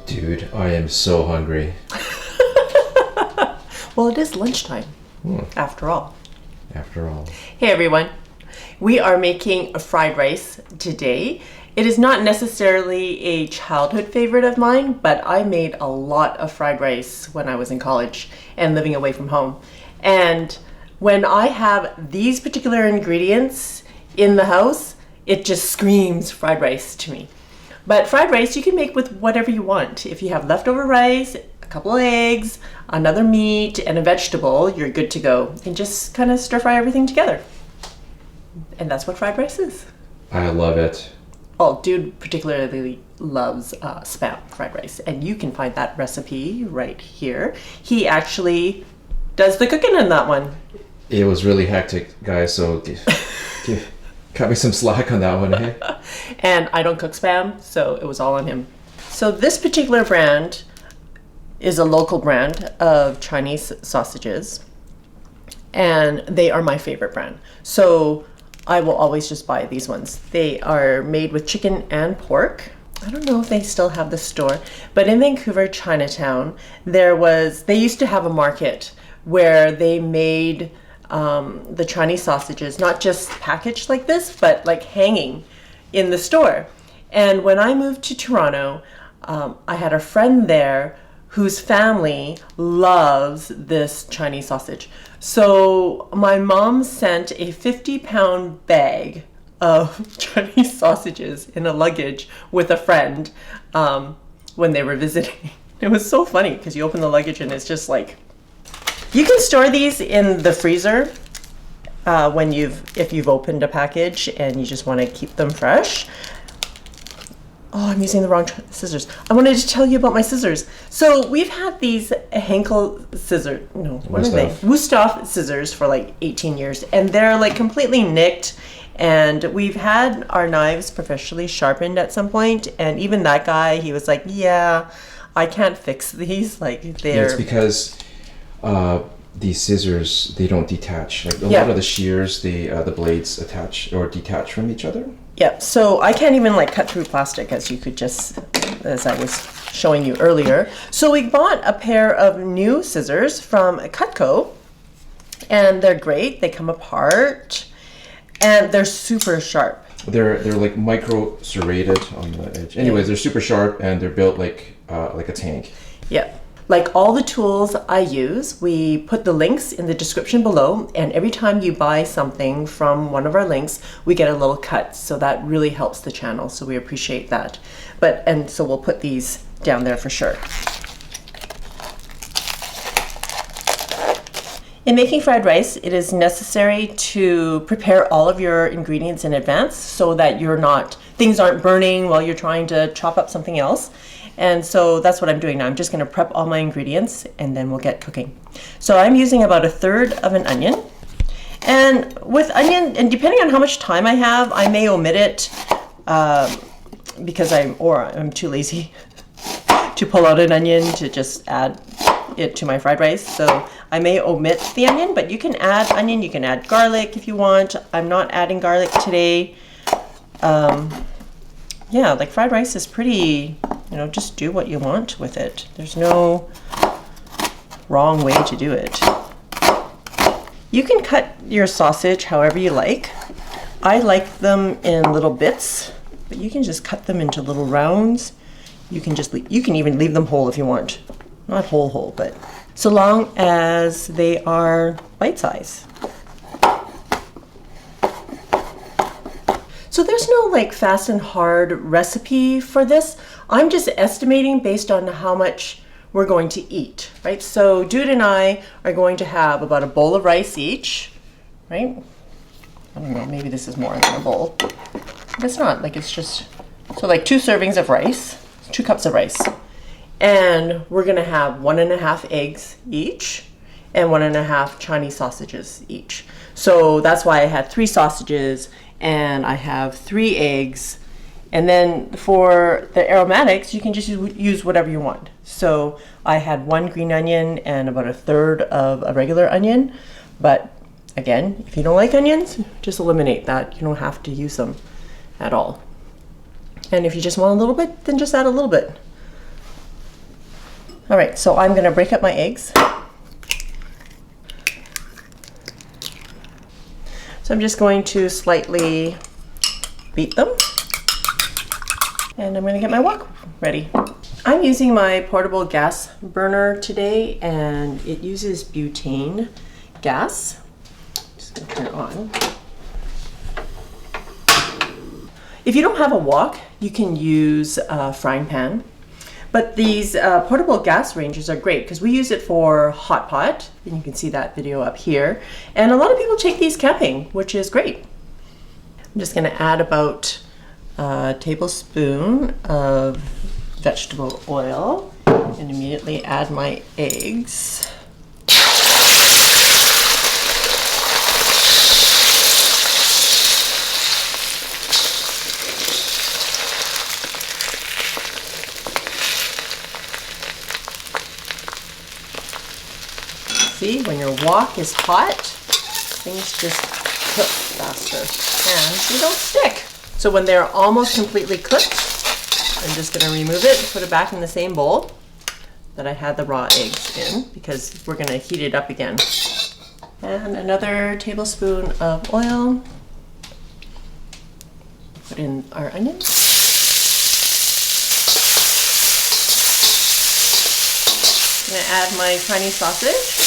Dude, I am so hungry. Well, it is lunchtime, after all. After all. Hey everyone, we are making a fried rice today. It is not necessarily a childhood favorite of mine, but I made a lot of fried rice when I was in college and living away from home. And when I have these particular ingredients in the house, it just screams fried rice to me. But fried rice you can make with whatever you want. If you have leftover rice, a couple of eggs, another meat, and a vegetable, you're good to go. And just kind of stir fry everything together. And that's what fried rice is. I love it. Oh, dude particularly loves Spam fried rice, and you can find that recipe right here. He actually does the cooking in that one. It was really hectic, guys, so cut me some slack on that one, eh? And I don't cook Spam, so it was all on him. So this particular brand is a local brand of Chinese sausages, and they are my favorite brand. So I will always just buy these ones. They are made with chicken and pork. I don't know if they still have the store, but in Vancouver, Chinatown, they used to have a market where they made the Chinese sausages, not just packaged like this, but like hanging in the store. And when I moved to Toronto, I had a friend there whose family loves this Chinese sausage. So my mom sent a 50-pound bag of Chinese sausages in a luggage with a friend when they were visiting. It was so funny because you open the luggage and it's just like, you can store these in the freezer if you've opened a package and you just want to keep them fresh. Oh, I'm using the wrong scissors. I wanted to tell you about my scissors. So we've had these Henkel scissors, what are they? Wusthof scissors for like 18 years, and they're like completely nicked. And we've had our knives professionally sharpened at some point, and even that guy, he was like, "Yeah, I can't fix these. Like they're." Yeah, it's because these scissors, they don't detach. Like a lot of the shears, the blades attach or detach from each other. Yeah, so I can't even like cut through plastic as I was showing you earlier. So we bought a pair of new scissors from Cutco, and they're great. They come apart, and they're super sharp. They're like micro serrated on the edge. Anyways, they're super sharp and they're built like a tank. Yeah. Like all the tools I use, we put the links in the description below, and every time you buy something from one of our links, we get a little cut. So that really helps the channel, so we appreciate that. And so we'll put these down there for sure. In making fried rice, it is necessary to prepare all of your ingredients in advance so that things aren't burning while you're trying to chop up something else. And so that's what I'm doing now. I'm just going to prep all my ingredients and then we'll get cooking. So I'm using about 1/3 of an onion. And with onion, and depending on how much time I have, I may omit it because I'm too lazy to pull out an onion to just add it to my fried rice. So I may omit the onion, but you can add onion, you can add garlic if you want. I'm not adding garlic today. Yeah, like fried rice is pretty, just do what you want with it. There's no wrong way to do it. You can cut your sausage however you like. I like them in little bits, but you can just cut them into little rounds. You can even leave them whole if you want. Not whole, but so long as they are bite size. So there's no like fast and hard recipe for this. I'm just estimating based on how much we're going to eat, right? So Dude and I are going to have about a bowl of rice each, right? I don't know, maybe this is more than a bowl. But it's not, like it's just, so like 2 servings of rice, 2 cups of rice. And we're gonna have 1.5 eggs each and 1.5 Chinese sausages each. So that's why I had 3 sausages and I have 3 eggs. And then for the aromatics, you can just use whatever you want. So I had 1 green onion and about 1/3 of a regular onion. But again, if you don't like onions, just eliminate that. You don't have to use them at all. And if you just want a little bit, then just add a little bit. All right, so I'm gonna break up my eggs. So I'm just going to slightly beat them. And I'm gonna get my wok ready. I'm using my portable gas burner today, and it uses butane gas. Just gonna turn it on. If you don't have a wok, you can use a frying pan. But these portable gas ranges are great because we use it for hot pot, and you can see that video up here. And a lot of people take these camping, which is great. I'm just gonna add about a tablespoon of vegetable oil and immediately add my eggs. See, when your wok is hot, things just cook faster and they don't stick. So when they're almost completely cooked, I'm just gonna remove it and put it back in the same bowl that I had the raw eggs in, because we're gonna heat it up again. And another tablespoon of oil. Put in our onions. I'm gonna add my Chinese sausage.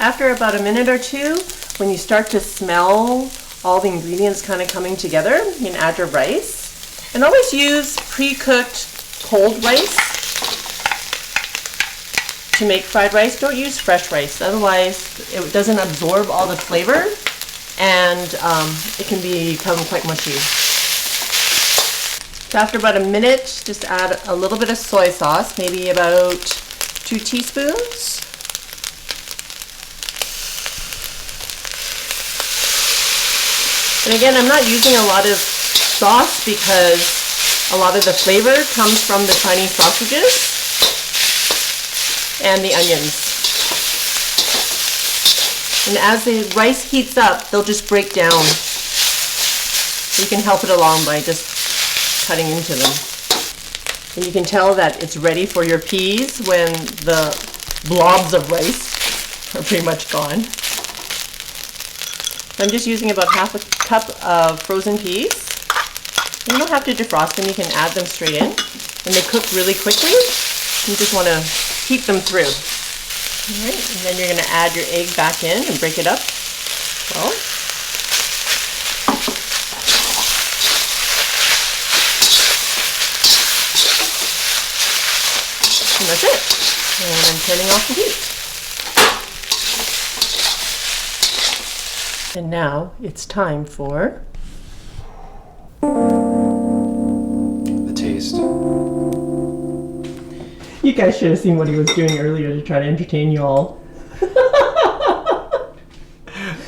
After about a minute or two, when you start to smell all the ingredients kind of coming together, you can add your rice. And always use pre-cooked cold rice to make fried rice. Don't use fresh rice, otherwise it doesn't absorb all the flavor and it can become quite mushy. So after about a minute, just add a little bit of soy sauce, maybe about 2 teaspoons. And again, I'm not using a lot of sauce because a lot of the flavor comes from the Chinese sausages and the onions. And as the rice heats up, they'll just break down. You can help it along by just cutting into them. And you can tell that it's ready for your peas when the blobs of rice are pretty much gone. I'm just using about half a cup of frozen peas. You don't have to defrost them, you can add them straight in. And they cook really quickly. You just want to heat them through. All right, and then you're going to add your egg back in and break it up. Well, and that's it. And I'm turning off the heat. And now it's time for The taste. You guys should have seen what he was doing earlier to try to entertain you all.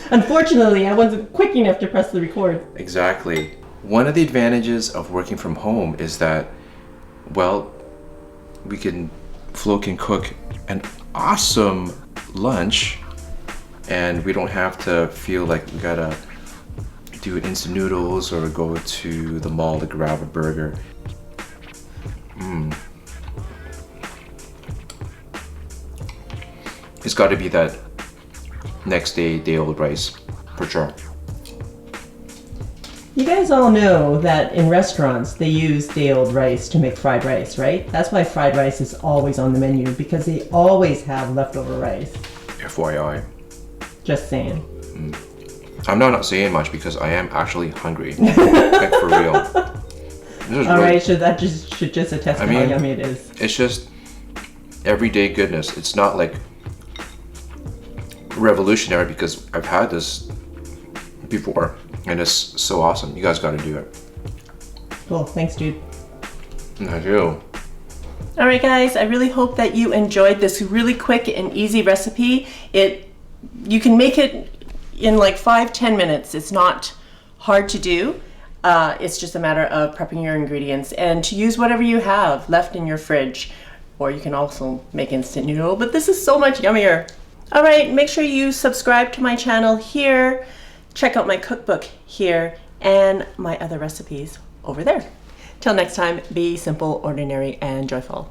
Unfortunately, I wasn't quick enough to press the record. Exactly. One of the advantages of working from home is that, well, Flo can cook an awesome lunch, and we don't have to feel like we gotta do instant noodles or go to the mall to grab a burger. It's got to be that next day old rice, for sure. You guys all know that in restaurants they use day-old rice to make fried rice, right? That's why fried rice is always on the menu, because they always have leftover rice. FYI. Just saying. I'm not saying much because I am actually hungry. Like, for real. Alright, so that should just attest to how yummy it is. It's just everyday goodness. It's not like revolutionary, because I've had this before and it's so awesome. You guys got to do it. Cool, thanks dude. I do. Alright guys, I really hope that you enjoyed this really quick and easy recipe. You can make it in like 5-10 minutes. It's not hard to do. It's just a matter of prepping your ingredients and to use whatever you have left in your fridge. Or you can also make instant noodle, but this is so much yummier. All right, make sure you subscribe to my channel here, check out my cookbook here, and my other recipes over there. Till next time, be simple, ordinary, and joyful.